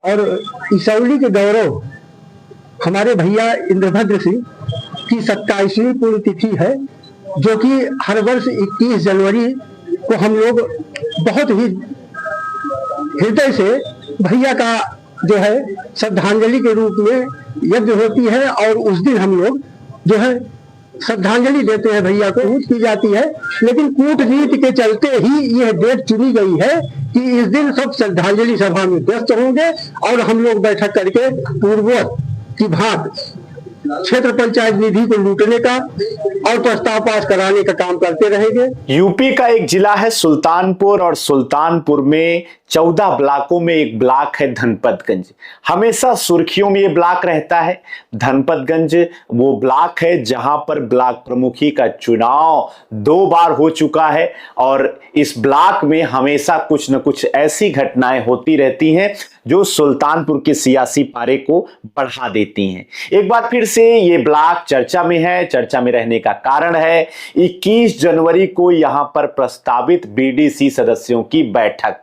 और इसौली के गौरव हमारे भैया इंद्रभद्र सिंह की 27वीं पुण्यतिथि है, जो कि हर वर्ष 21 जनवरी को हम लोग बहुत ही हृदय से भैया का जो है श्रद्धांजलि के रूप में यज्ञ होती है और उस दिन हम लोग जो है श्रद्धांजलि देते हैं भैया को। कूट की जाती है, लेकिन कूटनीति के चलते ही यह डेट चुनी गई है कि इस दिन सब श्रद्धांजलि सभा में व्यस्त होंगे और हम लोग बैठक करके पूर्ववत की भांति क्षेत्र पंचायत निधि को लूटने का और प्रस्ताव पास कराने का काम करते रहेंगे। यूपी का एक जिला है सुल्तानपुर और सुल्तानपुर में 14 ब्लॉकों में एक ब्लॉक है धनपतगंज। हमेशा सुर्खियों में ये ब्लॉक रहता है। धनपतगंज वो ब्लॉक है जहां पर ब्लॉक प्रमुखी का चुनाव 2 बार हो चुका है और इस ब्लॉक में हमेशा कुछ न कुछ ऐसी घटनाएं होती रहती हैं जो सुल्तानपुर के सियासी पारे को बढ़ा देती हैं। एक बार फिर से ये ब्लॉक चर्चा में है। चर्चा में रहने का कारण है 21 जनवरी को यहां पर प्रस्तावित बीडीसी सदस्यों की बैठक।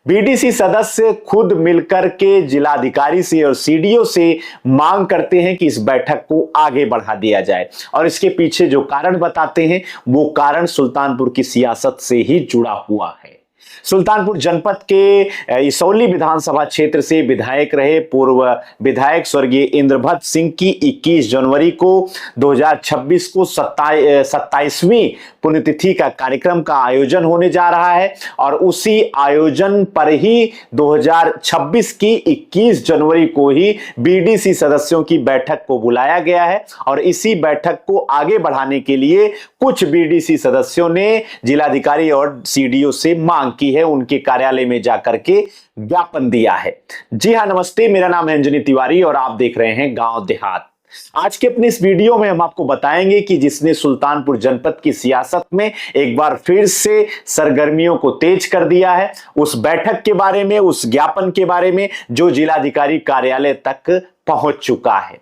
बीडीसी सदस्य खुद मिलकर के जिलाधिकारी से और सीडीओ से मांग करते हैं कि इस बैठक को आगे बढ़ा दिया जाए और इसके पीछे जो कारण बताते हैं वो कारण सुल्तानपुर की सियासत से ही जुड़ा हुआ है। सुल्तानपुर जनपद के इसौली विधानसभा क्षेत्र से विधायक रहे पूर्व विधायक स्वर्गीय इंद्रभद्र सिंह की 21 जनवरी को 2026 को 27वीं पुण्यतिथि का कार्यक्रम का आयोजन होने जा रहा है और उसी आयोजन पर ही 2026 की 21 जनवरी को ही बीडीसी सदस्यों की बैठक को बुलाया गया है और इसी बैठक को आगे बढ़ाने के लिए कुछ बीडीसी सदस्यों ने जिलाधिकारी और सीडीओ से मांग की है, उनके कार्यालय में जाकर के ज्ञापन दिया है। जी हां, नमस्ते, मेरा नाम है अंजनी तिवारी और आप देख रहे हैं गांव देहात। आज के अपने इस वीडियो में हम आपको बताएंगे कि जिसने सुल्तानपुर जनपद की सियासत में एक बार फिर से सरगर्मियों को तेज कर दिया है, उस बैठक के बारे में, उस ज्ञापन के बारे में जो जिलाधिकारी कार्यालय तक पहुंच चुका है।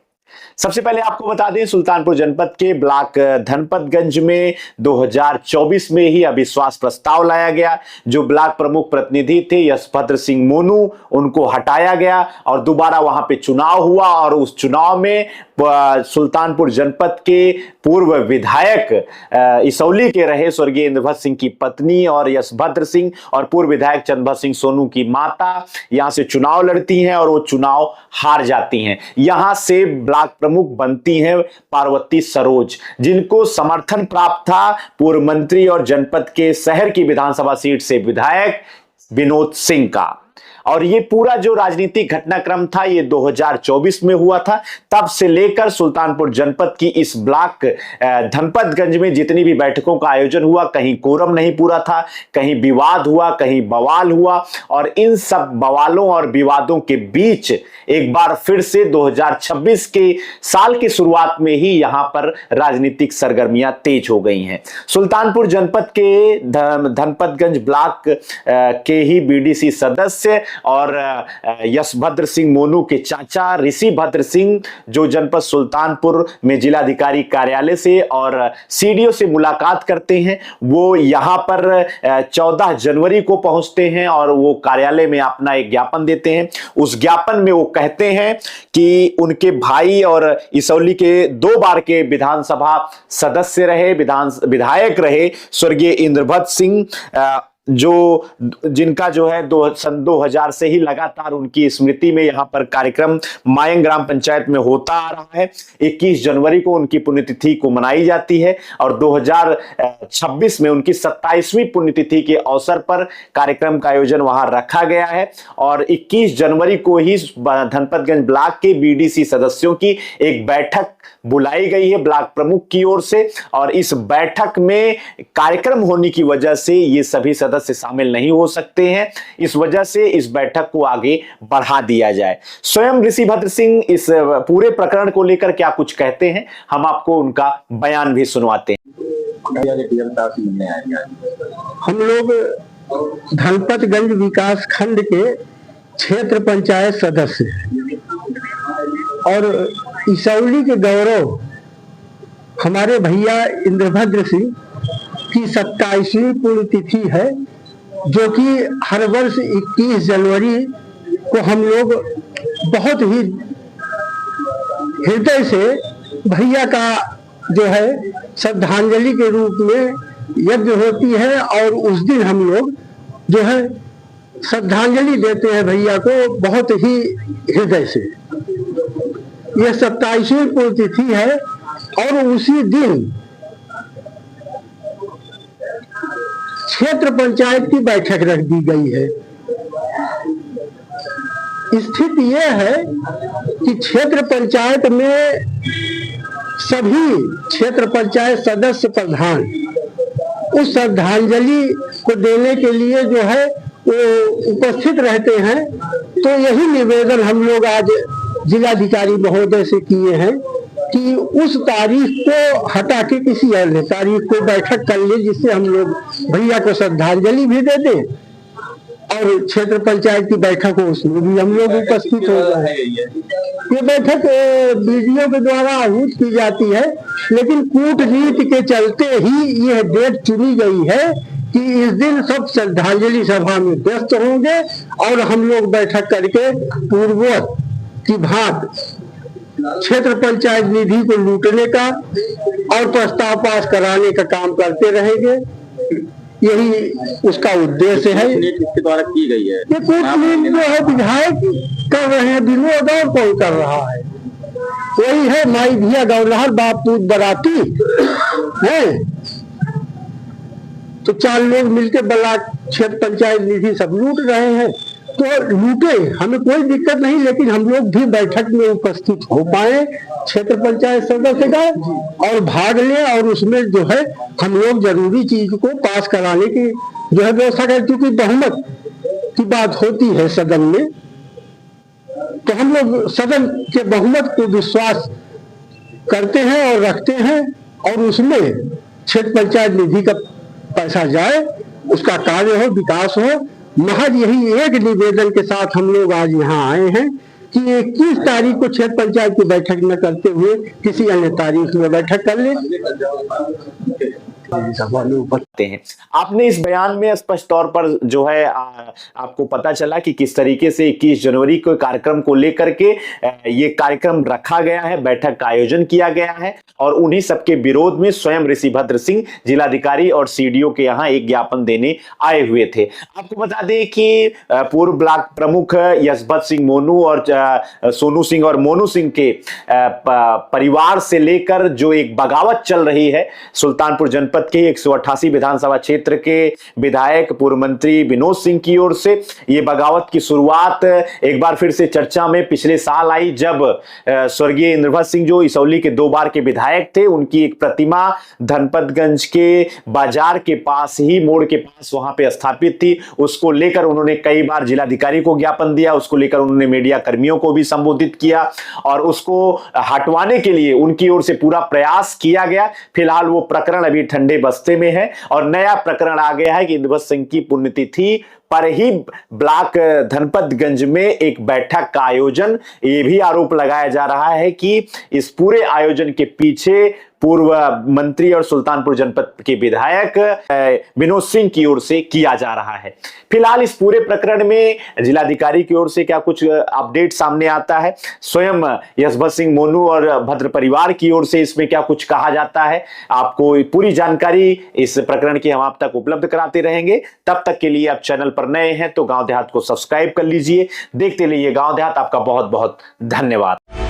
सबसे पहले आपको बता दें, सुल्तानपुर जनपद के ब्लॉक धनपतगंज में 2024 में ही अविश्वास प्रस्ताव लाया गया। जो ब्लॉक प्रमुख प्रतिनिधि थे यशभद्र सिंह मोनू, उनको हटाया गया और दोबारा वहां पे चुनाव हुआ और उस चुनाव में सुल्तानपुर जनपद के पूर्व विधायक इसौली के रहे स्वर्गीय इंद्रभद्र सिंह की पत्नी और यशभद्र सिंह और पूर्व विधायक चंद्रभद्र सिंह सोनू की माता यहां से चुनाव लड़ती हैं और वो चुनाव हार जाती हैं। यहां से ब्लॉक प्रमुख बनती हैं पार्वती सरोज, जिनको समर्थन प्राप्त था पूर्व मंत्री और जनपद के शहर की विधानसभा सीट से विधायक विनोद सिंह का। और ये पूरा जो राजनीतिक घटनाक्रम था ये 2024 में हुआ था। तब से लेकर सुल्तानपुर जनपद की इस ब्लॉक धनपतगंज में जितनी भी बैठकों का आयोजन हुआ, कहीं कोरम नहीं पूरा था, कहीं विवाद हुआ, कहीं बवाल हुआ और इन सब बवालों और विवादों के बीच एक बार फिर से 2026 के साल की शुरुआत में ही यहां पर राजनीतिक सरगर्मियां तेज हो गई हैं। सुल्तानपुर जनपद के धनपतगंज ब्लॉक के ही बीडीसी सदस्य और यशभद्र सिंह मोनू के चाचा ऋषिभद्र सिंह, जो जनपद सुल्तानपुर में जिलाधिकारी कार्यालय से और सीडीओ से मुलाकात करते हैं, वो यहां पर 14 जनवरी को पहुंचते हैं और वो कार्यालय में अपना एक ज्ञापन देते हैं। उस ज्ञापन में वो कहते हैं कि उनके भाई और इसौली के 2 बार के विधानसभा सदस्य रहे, विधायक रहे स्वर्गीय इंद्रभद्र सिंह, जिनका जो है सन 2000 से ही लगातार उनकी स्मृति में यहां पर कार्यक्रम मायंग ग्राम पंचायत में होता आ रहा है। 21 जनवरी को उनकी पुण्यतिथि को मनाई जाती है और 2026 में उनकी 27वीं पुण्यतिथि के अवसर पर कार्यक्रम का आयोजन वहां रखा गया है और 21 जनवरी को ही धनपतगंज ब्लॉक के बीडीसी सदस्यों की एक बैठक बुलाई गई है ब्लॉक प्रमुख की ओर से और इस बैठक में कार्यक्रम होने की वजह से ये सभी सदस्य शामिल नहीं हो सकते हैं। इस वजह से इस बैठक को आगे बढ़ा दिया जाए। स्वयं ऋषिभद्र सिंह इस पूरे प्रकरण को लेकर क्या कुछ कहते हैं, हम आपको उनका बयान भी सुनवाते हैं। हम लोग धनपतगंज विकास खंड के क्षेत्र पंचायत सदस्य और इसौली के गौरव हमारे भैया इंद्रभद्र सिंह की 27वीं पुण्यतिथि है, जो कि हर वर्ष 21 जनवरी को हम लोग बहुत ही हृदय से भैया का जो है श्रद्धांजलि के रूप में यज्ञ होती है, और उस दिन हम लोग जो है श्रद्धांजलि देते हैं भैया को बहुत ही हृदय से। यह 27वीं पुण्यतिथि है और उसी दिन क्षेत्र पंचायत की बैठक रख दी गई है। स्थिति यह है कि क्षेत्र पंचायत में सभी क्षेत्र पंचायत सदस्य प्रधान उस श्रद्धांजलि को देने के लिए जो है वो उपस्थित रहते हैं। तो यही निवेदन हम लोग आज जिलाधिकारी महोदय से किए हैं कि उस तारीख को हटा के किसी अन्य तारीख को बैठक कर ले, जिससे हम लोग भैया को श्रद्धांजलि भी दे दें और क्षेत्र पंचायत की बैठक हो उसमें भी हम लोग उपस्थित हो जाए। ये बैठक वीडियो के द्वारा आहूत की जाती है, लेकिन कूटनीति के चलते ही यह डेट चुनी गई है कि इस दिन सब श्रद्धांजलि सभा में व्यस्त होंगे और हम लोग बैठक करके पूर्ववत की भांति क्षेत्र पंचायत निधि को लूटने का और प्रस्ताव पास कराने का काम करते रहेंगे। यही उसका उद्देश्य है। इसके द्वारा की गई है ये कूटनीति जो है विधायक कर रहे हैं, विनोद और कौन कर रहा है? वही है माई धिया गौलहर बाप पूत बराती है। तो 4 लोग मिलकर ब्लॉक क्षेत्र पंचायत निधि सब लूट रहे हैं। तो लूटे, हमें कोई दिक्कत नहीं, लेकिन हम लोग भी बैठक में उपस्थित हो पाए क्षेत्र पंचायत सदस्य का और भाग ले, और उसमें जो है हम लोग जरूरी चीज को पास कराने की जो है व्यवस्था करें। क्योंकि बहुमत की बात होती है सदन में, तो हम लोग सदन के बहुमत को विश्वास करते हैं और रखते हैं, और उसमें क्षेत्र पंचायत निधि का पैसा जाए, उसका कार्य हो, विकास हो। महज यही एक निवेदन के साथ हम लोग आज यहाँ आए हैं कि 21 तारीख को क्षेत्र पंचायत की बैठक न करते हुए किसी अन्य तारीख में बैठक कर ले। हैं। आपने इस बयान में स्पष्ट तौर पर जो है आपको पता चला कि किस तरीके से 21 जनवरी को कार्यक्रम को लेकर के ये कार्यक्रम रखा गया है, बैठक का आयोजन किया गया है, और उन्हीं सबके विरोध में स्वयं ऋषिभद्र सिंह जिलाधिकारी और सीडीओ के यहाँ एक ज्ञापन देने आए हुए थे। आपको बता दें कि पूर्व ब्लॉक प्रमुख यशवंत सिंह मोनू और सोनू सिंह और मोनू सिंह के परिवार से लेकर जो एक बगावत चल रही है सुल्तानपुर जनपद के 188 विधानसभा क्षेत्र के विधायक पूर्व मंत्री विनोद सिंह की ओर से, ये बगावत की शुरुआत एक बार फिर से चर्चा में पिछले साल आई, जब स्वर्गीय इंद्रभद्र सिंह जो इसौली के 2 बार के विधायक थे, उनकी एक प्रतिमा धनपतगंज के बाजार के पास ही मोड़ के पास वहां पे स्थापित थी। उसको लेकर उन्होंने कई बार जिलाधिकारी को ज्ञापन दिया, उसको लेकर उन्होंने मीडिया कर्मियों को भी संबोधित किया और उसको हटवाने के लिए उनकी ओर से पूरा प्रयास किया गया। फिलहाल वो प्रकरण अभी ठंडे बस्ते में है और नया प्रकरण आ गया है कि इंद्रभद्र सिंह की पुण्यतिथि पर ही ब्लॉक धनपतगंज में एक बैठक का आयोजन, ये भी आरोप लगाया जा रहा है कि इस पूरे आयोजन के पीछे पूर्व मंत्री और सुल्तानपुर जनपद के विधायक विनोद सिंह की ओर से किया जा रहा है। फिलहाल इस पूरे प्रकरण में जिलाधिकारी की ओर से क्या कुछ अपडेट सामने आता है, स्वयं यशवंत सिंह मोनू और भद्र परिवार की ओर से इसमें क्या कुछ कहा जाता है, आपको पूरी जानकारी इस प्रकरण की हम आप तक उपलब्ध कराते रहेंगे। तब तक के लिए आप चैनल पर नए हैं तो गांव देहात को सब्सक्राइब कर लीजिए। देखते रहिए गांव देहात। आपका बहुत बहुत धन्यवाद।